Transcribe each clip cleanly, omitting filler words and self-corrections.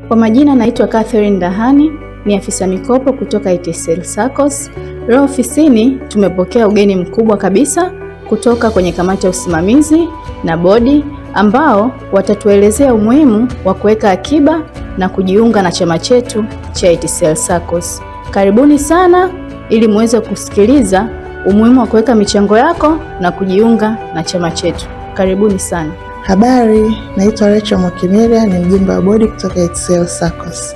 Kwa majina naitwa Catherine Dahani, ni afisa mikopo kutoka HTCL SACCOS. Leo ofisini tumepokea ugeni mkubwa kabisa kutoka kwenye kamati ya usimamizi na bodi ambao watatuelezea umuhimu wa kuweka akiba na kujiunga na chama chetu cha HTCL SACCOS. Karibuni sana ili muweze kusikiliza umuhimu wa kuweka michango yako na kujiunga na chama chetu. Karibuni sana. Habari, naitwa Rachel Mwakimiria, ni mjumbe wa bodi kutoka HTCL SACCOS.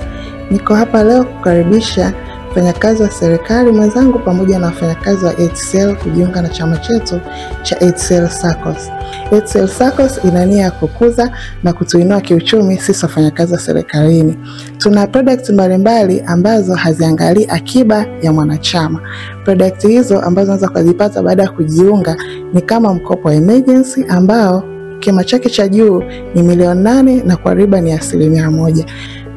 Niko hapa leo kukaribisha wafanyakazi wa serikali mwenzangu pamoja na wafanyakazi wa HTCL kujiunga na chama chetu cha HTCL SACCOS. HTCL SACCOS ina nia ya kukuza na kutuinua kiuchumi sisi wafanyakazi wa serikalini. Tuna products mbalimbali ambazo haziangalii akiba ya mwanachama. Products hizo ambazo unaweza kuzipata baada ya kujiunga ni kama mkopo wa emergency ambao kima chake cha juu ni milioni 8 na kwa riba ni 1%.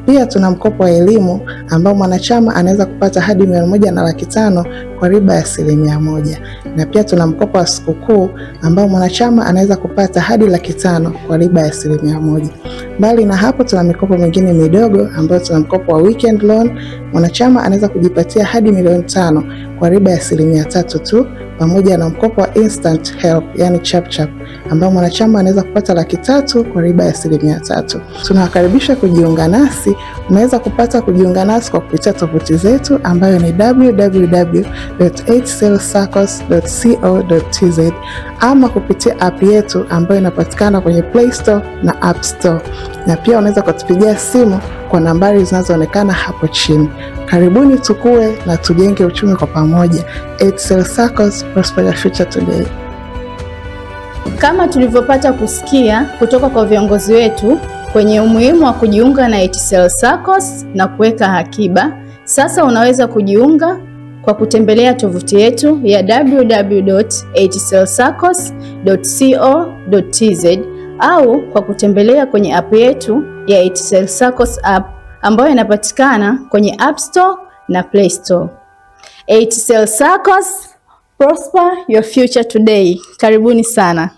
Pia tuna mkopo wa elimu ambao mwanachama anaweza kupata hadi 1,500,000 kwa riba ya 1%. Na pia tuna mkopo wa sikukuu ambao mwanachama anaweza kupata hadi 500,000 kwa riba ya 1%. Mbali na hapo tuna mikopo mingine midogo ambayo tuna mkopo wa weekend loan, mwanachama anaweza kujipatia hadi milioni 5 kwa riba ya 3% tu, pamoja na mkopo wa instant help yani chap ambao mwanachama anaweza kupata 300,000 kwa riba ya 3%. Tunawakaribisha kujiunga nasi. Unaweza kupata kujiunga nasi kwa kupitia tovuti zetu ambayo ni www.htclsaccos.co.tz ama kupitia app yetu ambayo inapatikana kwenye Play Store na App Store. Na pia unaweza kutupigia simu kwa nambari zinazoonekana hapo chini. Karibuni tukue na tujenge uchumi kwa pamoja. HTCL SACCOS, prosper your future today. Kama tulivyopata kusikia kutoka kwa viongozi wetu kwenye umuhimu wa kujiunga na HTCL SACCOS na kuweka akiba, sasa unaweza kujiunga kwa kutembelea tovuti yetu ya www.htclsaccos.co.tz au kwa kutembelea kwenye app yetu ya HTCL SACCOS app ambayo inapatikana kwenye App Store na Play Store. HTCL SACCOS, prosper your future today. Karibuni sana.